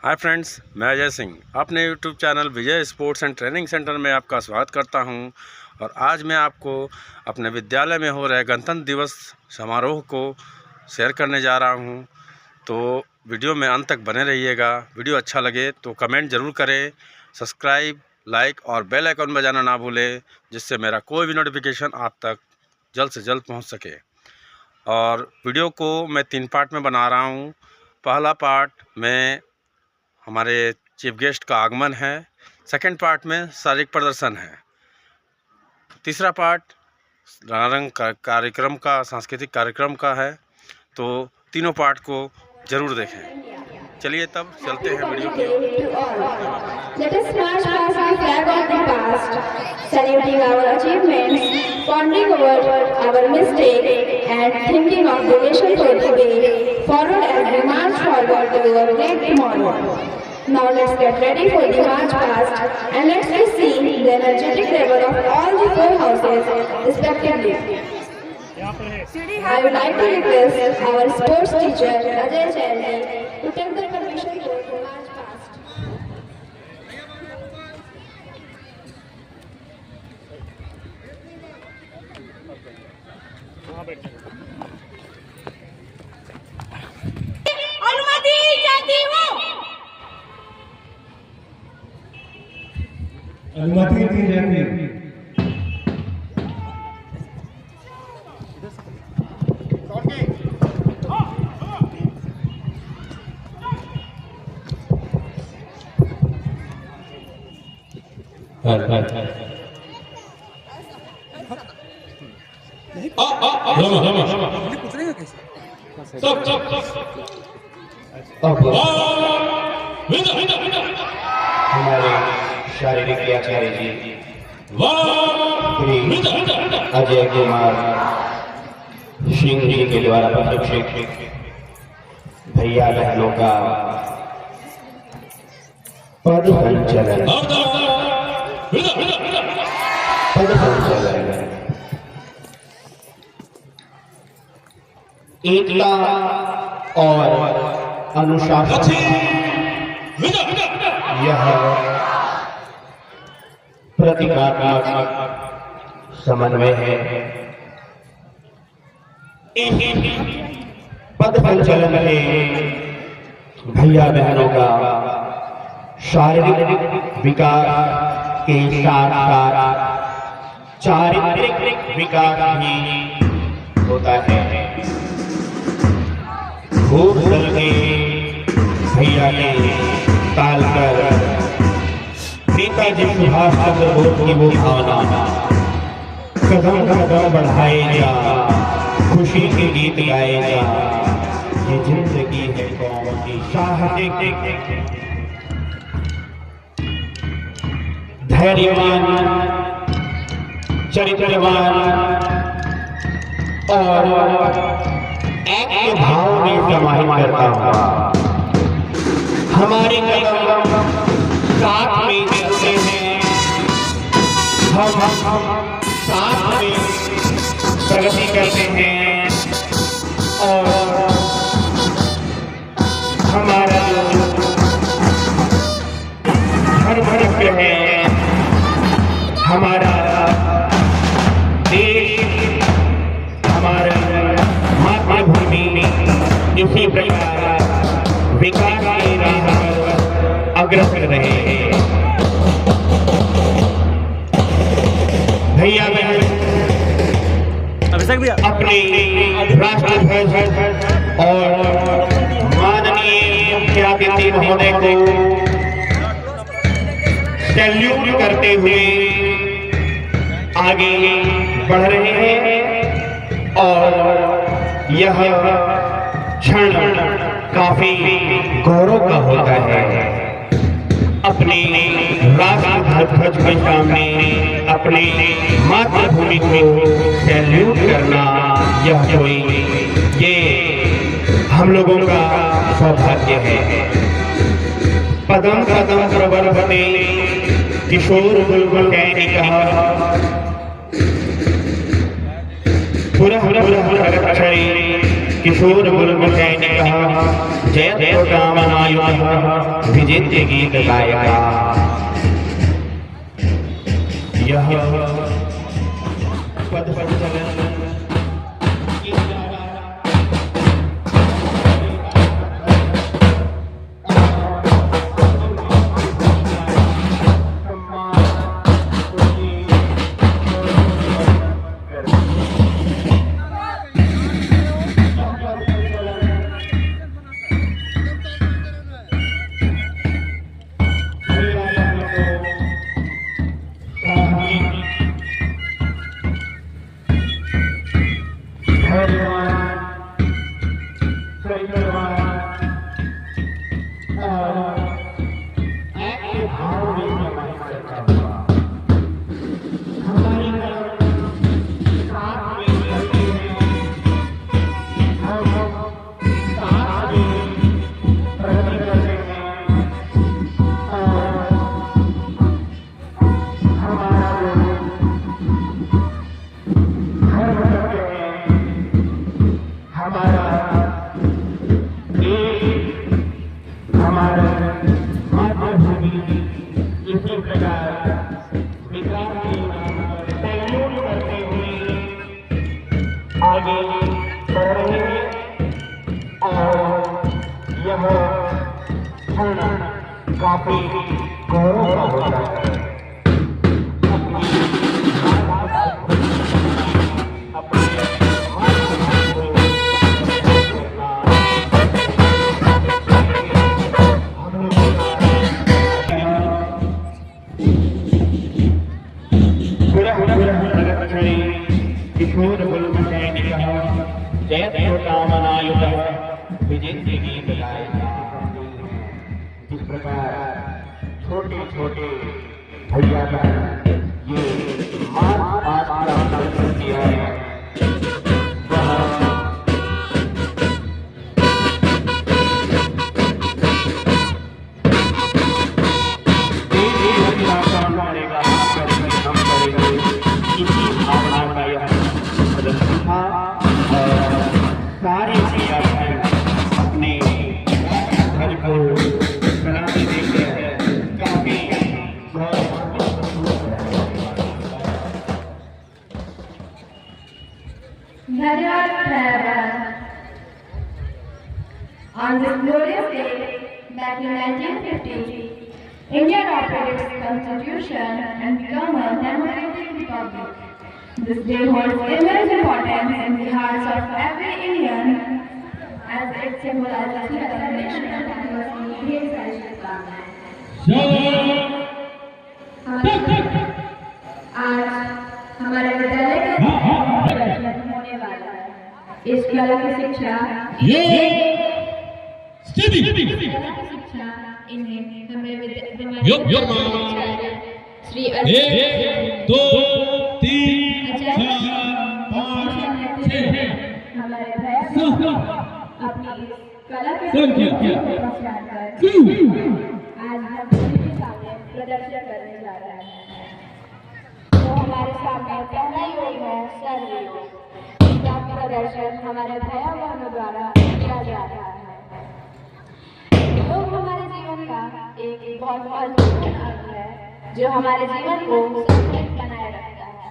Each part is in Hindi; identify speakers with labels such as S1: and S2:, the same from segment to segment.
S1: हाय फ्रेंड्स, मैं अजय सिंह अपने YouTube channel Vijay sports and training centre में आपका स्वागत करता हूं। और आज मैं आपको अपने विद्यालय में हो रहे गणतंत्र दिवस समारोह को शेयर करने जा रहा हूं। तो वीडियो में अंत तक बने रहिएगा। वीडियो अच्छा लगे तो कमेंट ज़रूर करें, सब्सक्राइब, लाइक और बेल आइकन बजाना ना भूलें, जिससे मेरा कोई भी नोटिफिकेशन आप तक जल्द से जल्द पहुँच सके। और वीडियो को मैं 3 पार्ट में बना रहा हूँ। पहला पार्ट में हमारे चीफ गेस्ट का आगमन है, सेकंड पार्ट में शारीरिक प्रदर्शन है, तीसरा पार्ट रंगारंग कार्यक्रम का, सांस्कृतिक कार्यक्रम का है। तो तीनों पार्ट को ज़रूर देखें। चलिए तब चलते हैं वीडियो की ओर।
S2: Let us march past the flag of the past, saluting our achievements, pondering over our mistakes, and thinking of the nation for the day forward as we march forward to our great tomorrow. Now let's get ready for the march past and let's see the energetic level of all the 4 houses respectively. I would like to request our sports teacher Ajay Chairman to take the permission to march past.
S3: अनुमति चाहती हूँ।
S4: अनुमति दी जाती है।
S5: हमारे शारीरिक आचार्य जी श्री अजय कुमार सिंह जी के द्वारा प्रशिक्षित भैया बहनों का पद संचलन एकता और अनुशासन यह प्रतीकात्मक समन्वय है। पद संचलन में भैया बहनों का शारीरिक विकास के साथ साथ चारित्रिक विकास भी होता है। खूब चल के भैया ने ताल कर नेताजी सुभाष चंद्र बोस की वो भावना कदम कदम बढ़ाए जा, खुशी के गीत गाए जा, ये जिंदगी है कौम की साहसिक धैर्यवान चरित्रवान और एक भाव में समाहित करता हुआ हमारे कदम साथ में चलते हैं। हम साथ में प्रगति करते हैं और हमारा जो धर्म है, हमारा देश, हमारा मातृभूमि इसी प्रकार विकास की राह पर अग्रसर रहे। भैया बहन अपने राष्ट्रध्वज और माननीय मुख्यातिथि महोदय को सैल्यूट करते हुए आगे बढ़ रहे हैं और यह क्षण काफी गौरव का होता है। अपने राष्ट्रध्वज के सामने अपने मातृभूमि को सैल्यूट करना ये हम लोगों का सौभाग्य है। पदम पदम प्रवर्धते किशोर बुलबुल ने कहा, पुरः पुरः किशोर बुलबुल ने कहा, जय कामनायुक्त विजित्य गीत गाएगा। यह पद प्रचलन आगे बढ़ रहे हैं और यह क्षण काफी गौरव का होता है। विजेंद्र गीत गाएगा। जिस प्रकार छोटे छोटे भैया बहन ये मार्च पास्ट का अवसर किया है, इसी भावना का यह प्रदर्शन था और सारे भैया बहन अपने घर को बनाते देखकर काफी
S2: On this glorious day, back in 1950, India adopted its constitution and became a democratic republic. This day holds immense importance in the hearts of every Indian as it symbolizes the celebration of democracy. ढेर सारी शुभकामनाएं। आज हमारे विद्यालय का होने वाला है। इस कला की शिक्षा शिक्षा इन्हें हमें श्री
S4: 1 2 3 4 5 6
S2: हमारे भैया अपनी कला के प्रचार कर आज हम सभी के सामने प्रदर्शन करने जा रहे हैं। तो हमारे सामने पहला योग है सर्वयोग। इसका प्रदर्शन हमारे भैया बहनों द्वारा किया जा रहा है। योग हमारे जीवन का एक बहुत महत्वपूर्ण अंग है जो हमारे जीवन को संतुलित बनाए रखता है।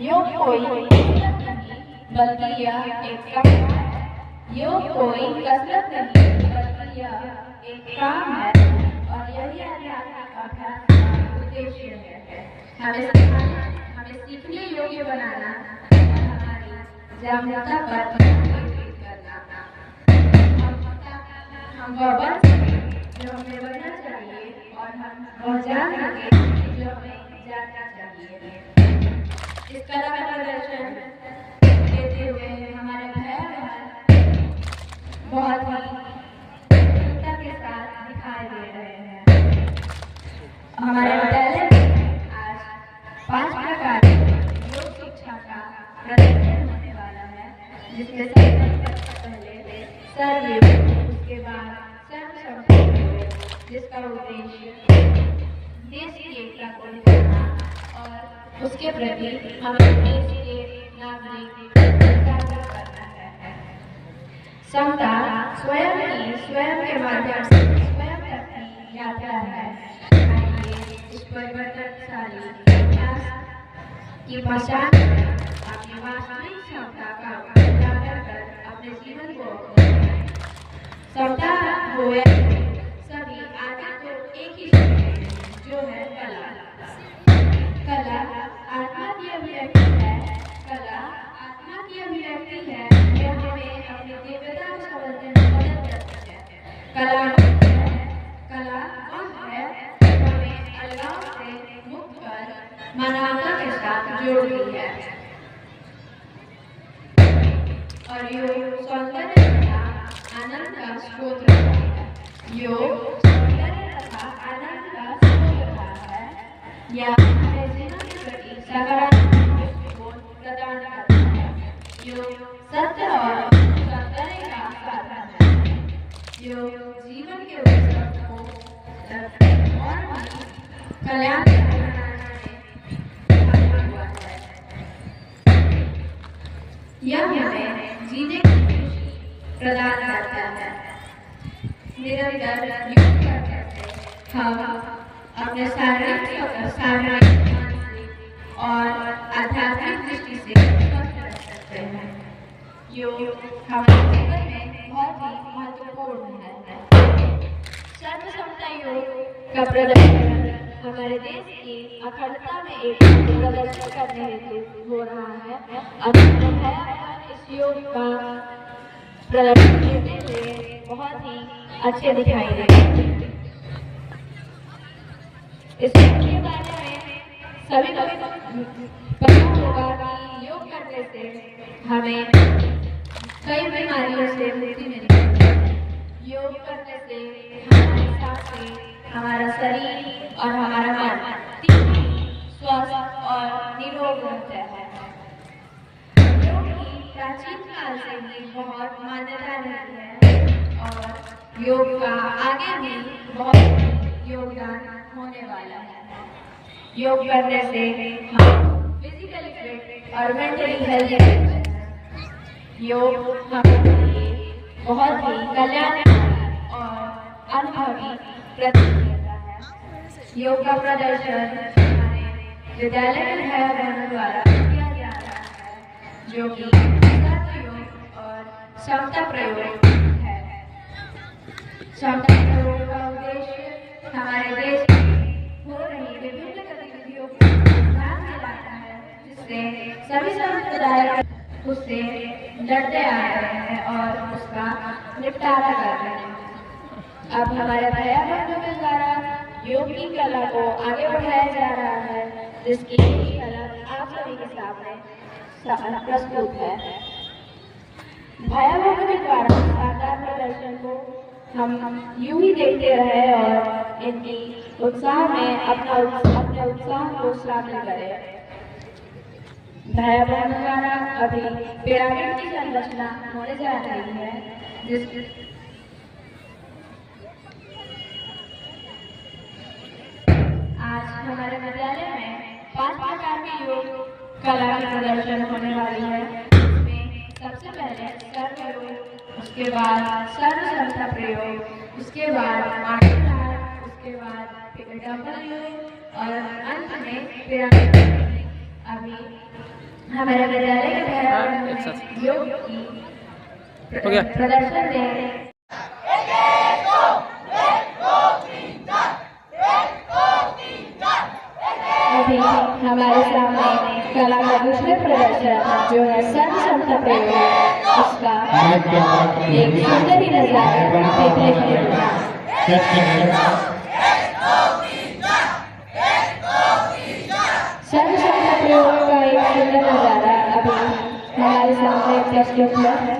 S2: योग कोई कसरत नहीं बल्कि यह एक काम है। योग कोई कसरत नहीं बल्कि यह एक काम है और यही आध्यात्मिक अभ्यास का उद्देश्य है। हमें सीखने योग्य बनाना और हमारी जागरूकता पर केंद्रित करना। हम वह बन सके जो हमें बनना चाहिए और हम वह जान सके जो हमें जानना चाहिए। इस कला का प्रदर्शन देते हुए हमारे भैया बहन बहुत ही चिंता के साथ दिखाई दे रहे हैं। हमारे विद्यालय में आज 5 प्रकार की योग शिक्षा का प्रदर्शन होने वाला है, जिसमें सबसे पहले सर्वयोग, उसके बाद जिसका उद्देश्य देश की एकता को दिखाना और उसके प्रति हमें देश के नागरिक जागरूक करना है। समता स्वयं के माध्यम से स्वयं तक की यात्रा है। आइए इस परिवर्तनशाली प्रयास की पहचान कर अपनी वास्तविक क्षमता का उजागर कर अपने जीवन को अपनाएं। समता हो या सभी आगे तो एक ही है, जो है कला। कला आत्मा की अभिव्यक्ति है। कला आत्मा की अभिव्यक्ति है। यह हमें अपनी दिव्यता को समझने में मदद करती है। कला वह है जो हमें अलगाव से मुक्त कर मानवता के साथ जोड़ती है और योग सौंदर्य तथा आनंद का स्रोत रहा है। योग सौंदर्य तथा आनंद का स्रोत रहा है या हमें जीवन के प्रति सकारात्मक दृष्टिकोण प्रदान करता है। योग सत्य और सौंदर्य का साधन है। योग जीवन के उत्सव को और भी कल्याणकारी बनाने में हुआ है। यह हमें जीने की खुशी प्रदान करता है। निरंतर योग करने से हम अपने शारीरिक, मानसिक और आध्यात्मिक दृष्टि से स्वस्थ रह सकते हैं। योग हमारे जीवन में बहुत ही महत्वपूर्ण है। सर्व क्षमता योग का प्रदर्शन हमारे देश की अखंडता में एक प्रदर्शन करने हेतु हो रहा है। अब इस योग का प्रदर्शन करते हुए बहुत ही अच्छे दिखाई दे रहे हैं। इसके बारे में सभी को पता होगा कि योग करने से हमें कई बीमारियों से मुक्ति मिलती है। योग करने से हमारे सांसें, हमारा शरीर और हमारा मन तीनों स्वस्थ और निरोग रहता है। योग की प्राचीन काल से ही बहुत मान्यता रही है और योग का आगे भी बहुत योगदान होने वाला है। योग करने से हम फिजिकली फिट और मेंटली हेल्दी रहते हैं। योग हमारे लिए बहुत ही कल्याणकारी और अनुभवी प्रतीत होता है। योग का प्रदर्शन हमारे विद्यालय के भाई बहनों द्वारा किया जा रहा है, जो कि योग और क्षमता प्रयोग है। क्षमता प्रयोग का उद्देश्य हमारे देश में हो रही विभिन्न गतिविधियों को ध्यान दिलाता है, जिससे सभी समुदाय उससे लड़ते आ रहे हैं और उसका निपटारा कर रहे हैं। अब हमारे भैया बहनों के द्वारा योग की कला को आगे बढ़ाया जा रहा है, जिसकी कला आप सभी के सामने प्रस्तुत है। भैया बहनों के द्वारा शानदार प्रदर्शन को हम यूं ही देखते रहे और इनकी उत्साह में अपने उत्साह को शामिल करें। भैया बहनों द्वारा अभी पिरामिड की संरचना होने जा रही है, आज हमारे विद्यालय में 5 प्रकार के योग कला की प्रदर्शन होने वाली है। इसमें सबसे पहले सर्व योग, उसके बाद सर्व क्षमता प्रयोग, उसके बाद मार्शल आर्ट, उसके बाद डंबल योग और अंत में पिरामिड। अभी हमारे विद्यालय के बहनों में योग की प्रदर्शन में अभी हमारे सामने कला का दूसरे प्रदर्शन जो है सर्व क्षमता प्रयोग, उसका एक सुंदर ही नजारा देखने को मिला। सर्व क्षमता प्रयोग का एक सुंदर नजारा अभी हमारे सामने प्रस्तुत है।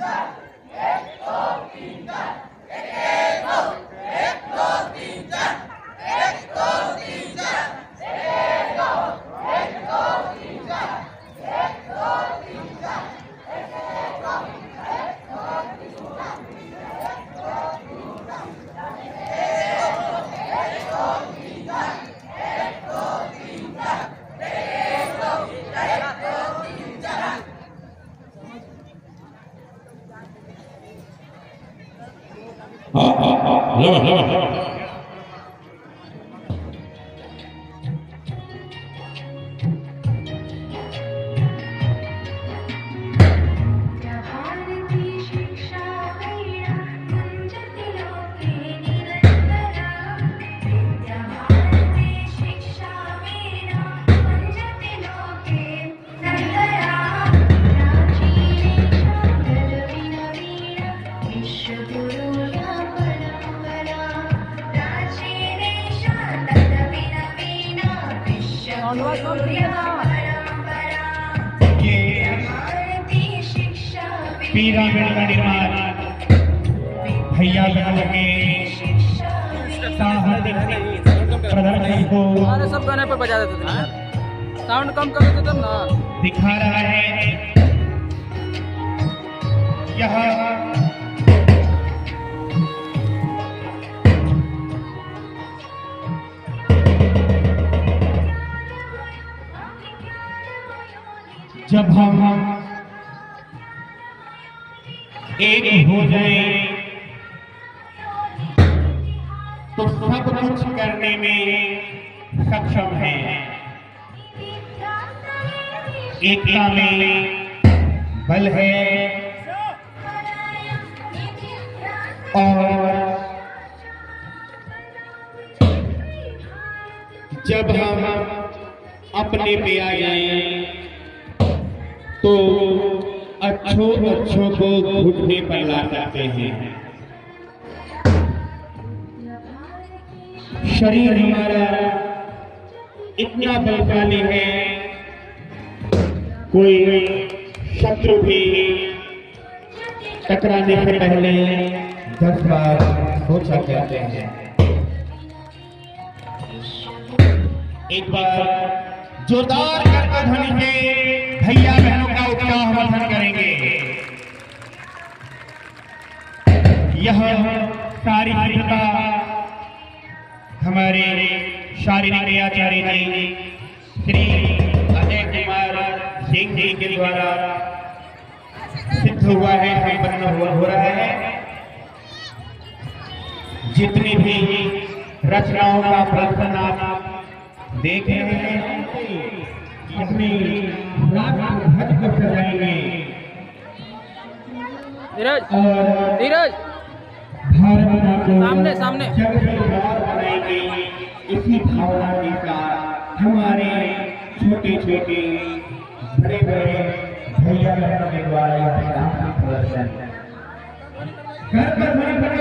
S6: Go!
S5: पिरामिड का निर्माण भैया बहनों के साहसिक प्रदर्शन को
S6: अरे सब गाने पे बजा देते थे, साउंड कम कर देते थे ना।
S5: दिखा रहा है। यह जब हम एक हो जाए तो सब कुछ करने में सक्षम है। एकता में बल है और जब हम अपने पे आ जाए तो अच्छों को घुटने पर ला सकते हैं। शरीर हमारा इतना बलशाली है, कोई शत्रु भी टकराने से पहले 10 बार सोचा करते हैं। एक बार जोरदार करता ध्वनि से भैया बहनों का उत्साह समर्थन करेंगे। यह सारी सिद्धता हमारे शारीरिक आचार्य जी श्री अजय कुमार सिंह जी के द्वारा सिद्ध हुआ है, संपन्न हो रहा है। जितनी भी रचनाओं का प्रदर्शन आप देख रहे हैं, अपनी हद को सजाएंगे
S6: धीरज
S5: और
S6: धीरज
S5: भारत माता को
S6: सामने
S5: जग में बाहर बनाएंगे। इसी भावना के साथ हमारे छोटे छोटे बड़े बड़े भैया बहनों के द्वारा यह सांस्कृतिक प्रदर्शन घर पर बड़े बड़े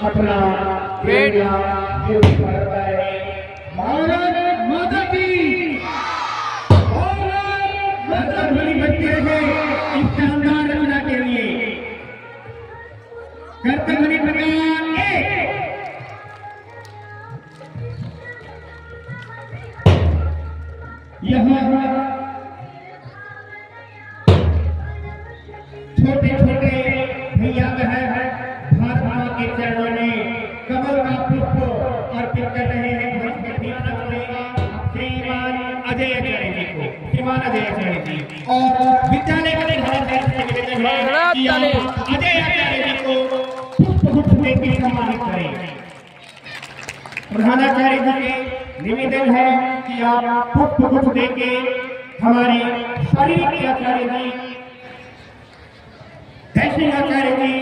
S5: अपना
S6: पेट
S5: करता है। भारत माता की ध्वनि बजती रहे इस शानदार रचना के लिए। कर्तव्य प्रकार यहाँ छोटे छोटे भैया बहन भारत माता के चरणों में कमल का पुष्प अर्पित कर रहे हैं। श्रीमान अजय आचार्य जी को, श्रीमान अजय आचार्य जी और विद्यालय के अजय आचार्य जी को पुष्प देकर सम्मानित करें। प्रधानाचार्य जी के निवेदन है कि आप पुष्प देके हमारे शारीरिक आचार्य जी, दैनिक आचार्य जी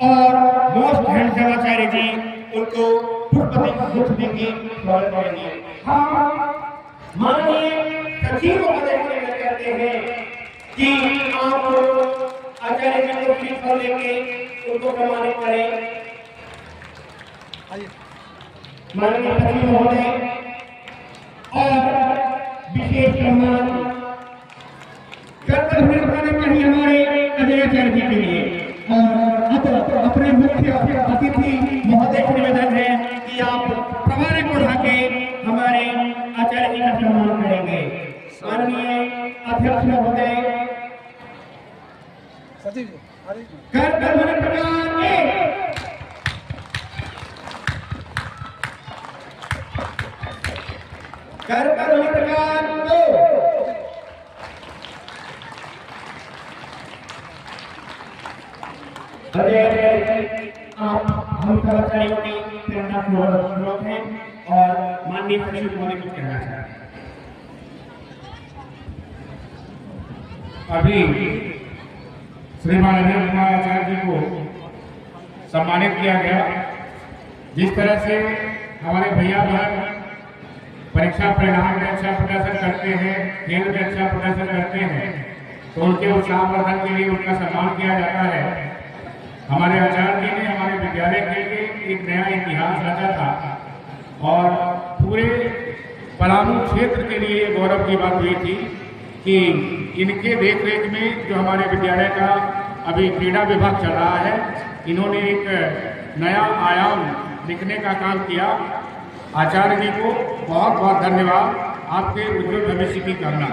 S5: और मोस्ट हैंडसम आचार्य जी उनको पुष्प देके स्वागत करेंगे। हम माननीय सचिव महोदय से कहते हैं कि आप आचार्य जी को पीठ पर लेके उनको सम्मानित करें। माननीय सचिव महोदय और विशेष सम्मान कर्तव्य निभाने चाहिए हमारे अजय आचार्य जी के लिए और
S4: कर ध्वनि प्रदान 1 कर ध्वनि प्रदान 2 हम कर्मचारियों की प्रेरणा स्रोत हैं और माननीय सचिव महोदय कुछ कहना चाहते हैं।
S7: अभी श्रीमान अनिल कुमार आचार्य जी को सम्मानित किया गया। जिस तरह से हमारे भैया बहन परीक्षा परिणाम में अच्छा प्रदर्शन करते हैं, खेल में अच्छा प्रदर्शन करते हैं, तो उनके उत्साहवर्धन के लिए उनका सम्मान किया जाता है। हमारे आचार्य जी ने हमारे विद्यालय के लिए एक नया इतिहास रचा था और पूरे पलामू क्षेत्र के लिए ये गौरव की बात हुई थी कि इनके देखरेख में जो हमारे विद्यालय का अभी क्रीड़ा विभाग चल रहा है, इन्होंने एक नया आयाम लिखने का काम किया। आचार्य जी को बहुत बहुत धन्यवाद। आपके उज्जवल भविष्य की कामना।